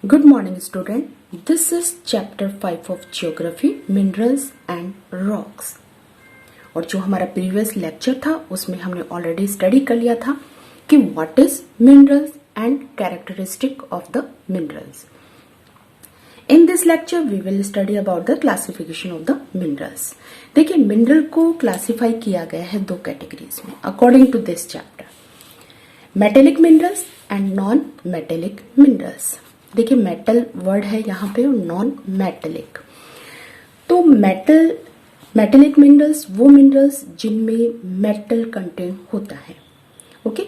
Good morning student. This is chapter 5 of geography, minerals and rocks. और जो हमारा previous lecture था उसमें हमने ऑलरेडी स्टडी कर लिया था कि what is minerals and characteristic of the minerals. In this lecture we will study about the classification of the minerals. देखिए मिनरल को क्लासिफाई किया गया है दो कैटेगरीज में according to this chapter, metallic minerals and non metallic minerals. देखिए metal word है यहाँ पे और नॉन मेटेलिक. तो मेटेलिक मिनरल्स वो मिनरल्स जिनमें मेटल कंटेंट होता है. ओके,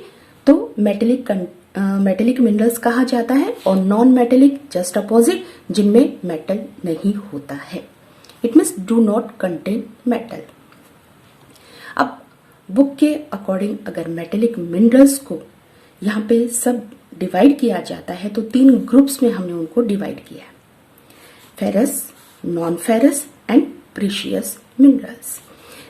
तो मेटेलिक मिनरल्स कहा जाता है और नॉन मेटेलिक जस्ट अपोजिट जिनमें मेटल नहीं होता है. It means do not contain metal. अब बुक के अकॉर्डिंग अगर मेटेलिक मिनरल्स को यहाँ पे सब डिवाइड किया जाता है तो तीन ग्रुप्स में हमने उनको डिवाइड किया है, ferrous, non ferrous and precious minerals.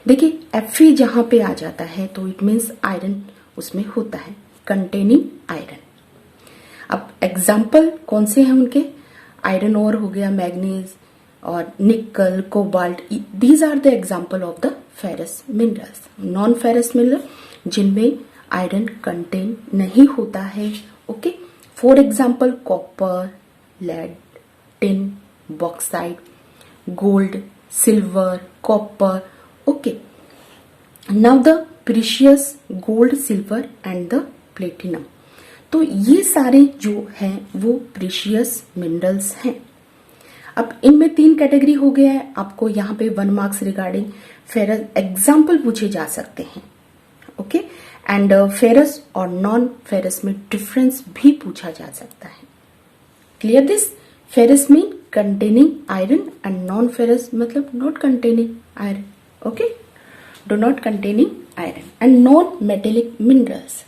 देखिए Fe जहां पे आ जाता है तो इट मीन्स आयरन उसमें होता है, कंटेनिंग आयरन. अब एग्जाम्पल कौन से हैं उनके, आयरन ओर हो गया, मैग्नीज और nickel, cobalt, these are the example of the ferrous minerals. Non ferrous mineral जिनमें आयरन कंटेन नहीं होता है. Okay, for example copper, lead, tin, bauxite, gold, silver, copper. Okay, now the precious gold, silver and the platinum. तो ये सारे जो हैं वो प्रीशियस मिनरल्स हैं. अब इनमें तीन कैटेगरी हो गया है. आपको यहाँ पे 1 मार्क्स रिगार्डिंग फेरस एग्जाम्पल पूछे जा सकते हैं. ओके, एंड फेरस और नॉन फेरस में डिफरेंस भी पूछा जा सकता है. Clear this? Ferrous mean containing iron and non ferrous मतलब not containing iron. Okay, do not containing iron. And non metallic minerals,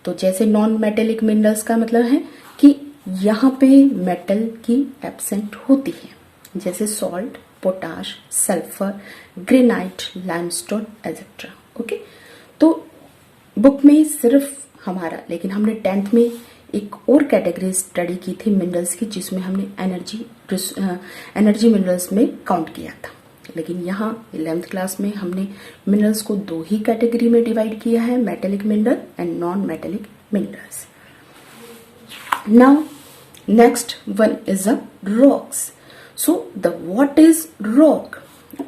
तो जैसे नॉन मेटेलिक मिनरल्स का मतलब है कि यहाँ पे मेटल की एब्सेंट होती है, जैसे salt, potash, sulphur, granite, limestone etcetera. Okay, तो बुक में सिर्फ हमारा, लेकिन हमने 10th में एक और कैटेगरी स्टडी की थी मिनरल्स की जिसमें हमने एनर्जी मिनरल्स में काउंट किया था. लेकिन यहाँ 11th क्लास में हमने मिनरल्स को दो ही कैटेगरी में डिवाइड किया है, metallic mineral and non metallic minerals. Now next one is a rocks. So the what is rock?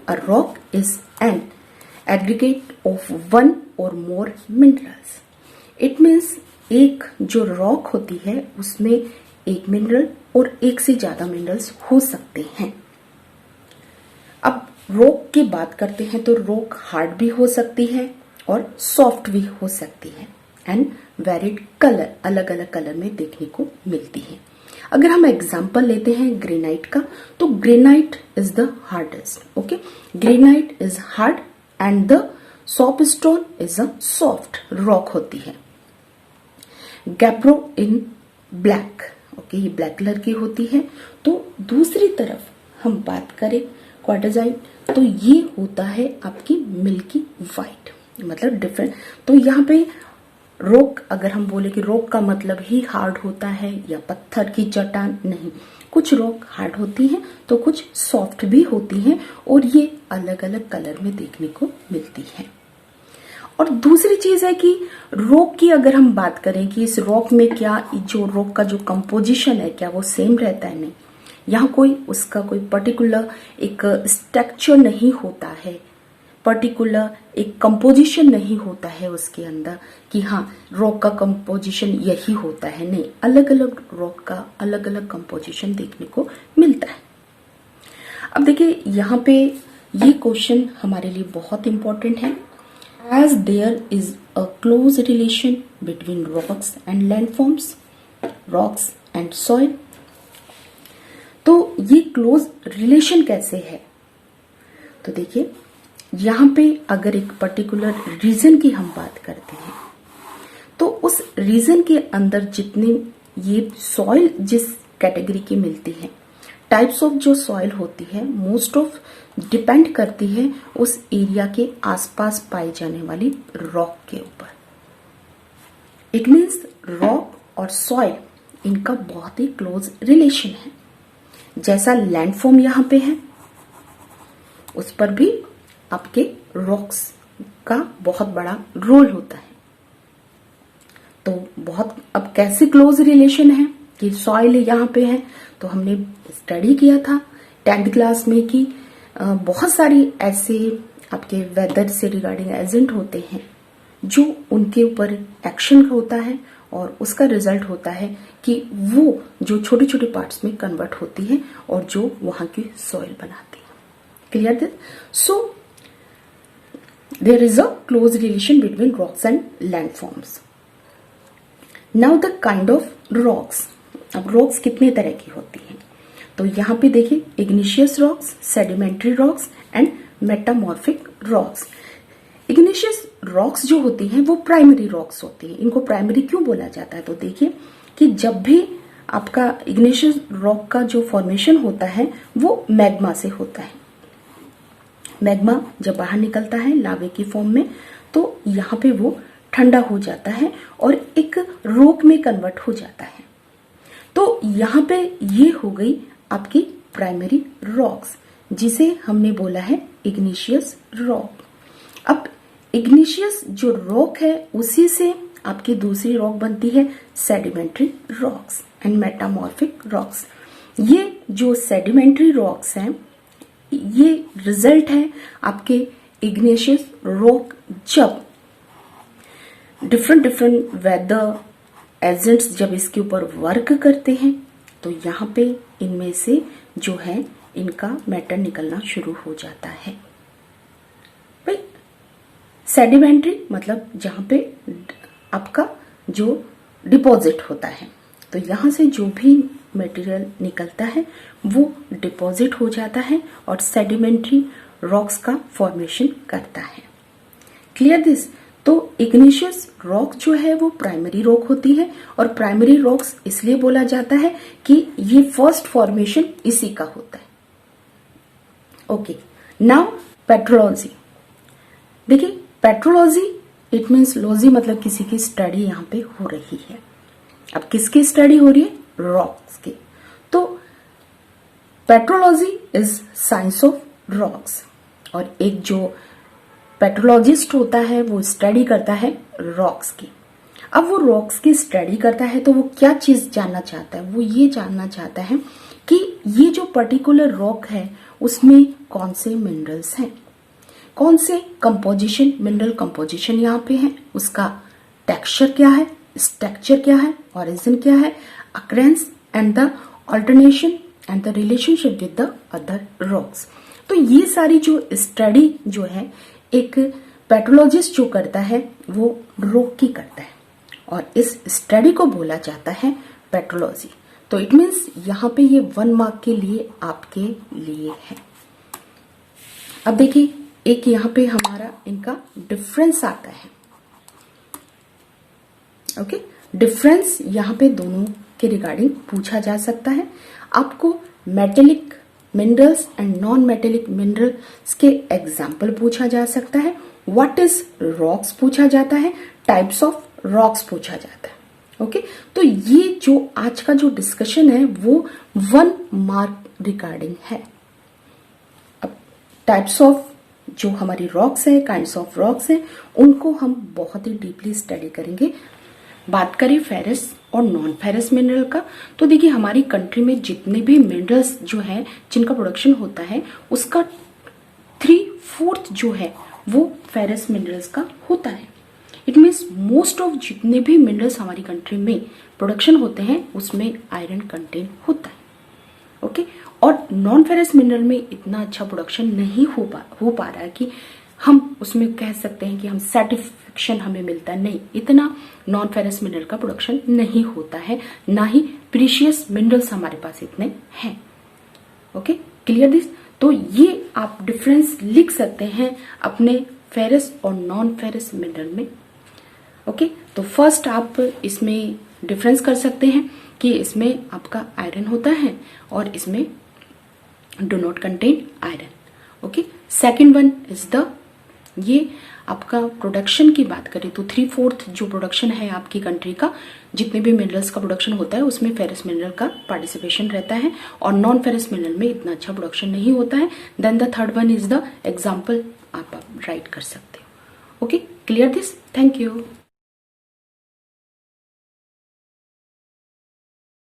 A rock is an aggregate of one or more minerals. It means एक जो rock होती है उसमें एक mineral और एक से ज्यादा मिनरल्स हो सकते हैं. अब रॉक की बात करते हैं तो रॉक हार्ड भी हो सकती है और सॉफ्ट भी हो सकती है एंड वेरिड कलर, अलग अलग कलर में देखने को मिलती है. अगर हम एग्जाम्पल लेते हैं ग्रेनाइट का, तो granite is the hardest. Okay, granite is hard and the soapstone is a soft rock होती है. गैब्रो इन ब्लैक, ओके, ये ब्लैक कलर की होती है. तो दूसरी तरफ हम बात करें क्वार्टजाइट, तो ये होता है आपकी मिल्की वाइट, मतलब डिफरेंट. तो यहाँ पे रॉक, अगर हम बोले कि रॉक का मतलब ही हार्ड होता है या पत्थर की चट्टान, नहीं, कुछ रॉक हार्ड होती हैं तो कुछ सॉफ्ट भी होती हैं और ये अलग अलग कलर में देखने को मिलती है. और दूसरी चीज है कि रॉक की अगर हम बात करें कि इस रॉक में क्या जो रॉक का जो कंपोजिशन है क्या वो सेम रहता है, नहीं. यहाँ कोई उसका कोई पर्टिकुलर एक स्ट्रक्चर नहीं होता है, पर्टिकुलर एक कंपोजिशन नहीं होता है उसके अंदर कि हाँ रॉक का कंपोजिशन यही होता है, नहीं. अलग अलग रॉक का अलग अलग कंपोजिशन देखने को मिलता है. अब देखिए यहाँ पे ये क्वेश्चन हमारे लिए बहुत इंपॉर्टेंट है. As there is a close relation between rocks and landforms, rocks and soil. तो ये क्लोज रिलेशन कैसे है? तो देखिए यहाँ पे अगर एक पर्टिकुलर रीजन की हम बात करते हैं तो उस रीजन के अंदर जितने ये सॉइल जिस कैटेगरी की मिलती है, टाइप्स ऑफ जो सॉइल होती है मोस्ट ऑफ डिपेंड करती है उस एरिया के आसपास पाई जाने वाली रॉक के ऊपर. इट मीन्स रॉक और सॉइल इनका बहुत ही क्लोज रिलेशन है। जैसा लैंडफॉर्म यहाँ पे है, उस पर भी आपके रॉक्स का बहुत बड़ा रोल होता है। तो बहुत अब कैसे क्लोज रिलेशन है कि सॉइल यहाँ पे है, तो हमने स्टडी किया था 10th क्लास में कि बहुत सारी ऐसे आपके वेदर से रिगार्डिंग एजेंट होते हैं जो उनके ऊपर एक्शन होता है और उसका रिजल्ट होता है कि वो जो छोटे छोटे पार्ट्स में कन्वर्ट होती है और जो वहां की सॉइल बनाती है। Clear this? So there is a close relation between rocks and landforms. Now the kind of rocks. अब रॉक्स कितने तरह की होती हैं? तो यहाँ पे देखिए, igneous rocks, sedimentary rocks and metamorphic rocks. Igneous rocks जो होती हैं वो प्राइमरी रॉक्स होती हैं। इनको प्राइमरी क्यों बोला जाता है? तो देखिए कि जब भी आपका इग्निशियस रॉक का जो फॉर्मेशन होता है वो मैग्मा से होता है। मैग्मा जब बाहर निकलता है लावे की फॉर्म में, तो यहाँ पे वो ठंडा हो जाता है और एक रॉक में कन्वर्ट हो जाता है। तो यहाँ पे ये हो गई आपकी प्राइमरी रॉक्स, जिसे हमने बोला है इग्निशियस रॉक। अब इग्निशियस जो रॉक है उसी से आपकी दूसरी रॉक बनती है sedimentary rocks and metamorphic rocks. ये जो सेडिमेंट्री रॉक्स हैं, ये रिजल्ट है आपके इग्निशियस रॉक जब डिफरेंट वेदर एजेंट्स जब इसके ऊपर वर्क करते हैं, तो यहाँ पे इनमें से जो है इनका मैटर निकलना शुरू हो जाता है। भाई सेडिमेंट्री मतलब जहाँ पे आपका जो डिपॉजिट होता है, तो यहाँ से जो भी मटेरियल निकलता है वो डिपॉजिट हो जाता है और सेडिमेंट्री रॉक्स का फॉर्मेशन करता है। Clear this? तो इग्निशियस रॉक जो है वो प्राइमरी रॉक होती है और प्राइमरी रॉक्स इसलिए बोला जाता है कि ये फर्स्ट फॉर्मेशन इसी का होता है। Okay, now petrology. देखिए, पेट्रोलॉजी इट मीन्स लॉजी मतलब किसी की स्टडी यहाँ पे हो रही है। अब किसकी स्टडी हो रही है? रॉक्स की। तो petrology is science of rocks, और एक जो पेट्रोलॉजिस्ट होता है वो स्टडी करता है रॉक्स की। अब वो रॉक्स की स्टडी करता है तो वो क्या चीज जानना चाहता है? वो ये जानना चाहता है कि ये जो पर्टिकुलर रॉक है उसमें कौन से मिनरल्स हैं, कौन से कंपोजिशन, मिनरल कंपोजिशन यहाँ पे है, उसका टेक्सचर क्या है, स्ट्रक्चर क्या है, ओरिजिन क्या है, occurrence and the alternation and the relationship with the other rocks. तो ये सारी जो स्टडी जो है एक पेट्रोलॉजिस्ट जो करता है वो रॉक की करता है और इस स्टडी को बोला जाता है पेट्रोलॉजी। तो इट मीन्स यहाँ पे ये 1 मार्क के लिए आपके लिए है। अब देखिए, एक यहाँ पे हमारा इनका डिफरेंस आता है। ओके, डिफरेंस यहाँ पे दोनों के रिगार्डिंग पूछा जा सकता है। आपको metallic minerals and non metallic minerals के एग्जाम्पल पूछा जा सकता है। व्हाट इज रॉक्स पूछा जाता है, टाइप्स ऑफ रॉक्स पूछा जाता है। ओके, तो ये जो आज का जो डिस्कशन है वो 1 मार्क रिगार्डिंग है। अब टाइप्स ऑफ जो हमारी रॉक्स है, काइंड्स ऑफ रॉक्स है, उनको हम बहुत ही डीपली स्टडी करेंगे। बात करें फेरस और नॉन फेरस मिनरल का, तो देखिए हमारी कंट्री में जितने भी मिनरल्स जो है जिनका प्रोडक्शन होता है उसका 3/4 जो है वो फेरस मिनरल्स का होता है। इट मीन्स मोस्ट ऑफ जितने भी मिनरल्स हमारी कंट्री में प्रोडक्शन होते हैं उसमें आयरन कंटेंट होता है। ओके, और नॉन फेरस मिनरल में इतना अच्छा प्रोडक्शन नहीं हो पा रहा है कि हम उसमें कह सकते हैं कि हम सर्टिफिकेशन हमें मिलता है। नहीं, इतना नॉन फेरस मिनरल का प्रोडक्शन नहीं होता है, ना ही प्रीशियस मिनरल्स हमारे पास इतने हैं। Okay, clear this? तो ये आप डिफरेंस लिख सकते हैं अपने फेरस और नॉन फेरस मिनरल में। ओके, तो फर्स्ट आप इसमें डिफरेंस कर सकते हैं कि इसमें आपका आयरन होता है और इसमें do not contain iron. Okay, second one is the ये आपका प्रोडक्शन की बात करें तो 3/4 जो प्रोडक्शन है आपकी कंट्री का, जितने भी मिनरल्स का प्रोडक्शन होता है उसमें फेरस मिनरल का पार्टिसिपेशन रहता है और नॉन फेरस मिनरल में इतना अच्छा प्रोडक्शन नहीं होता है। Then the third one is the example आप राइट कर सकते हो। Okay, clear this? Thank you.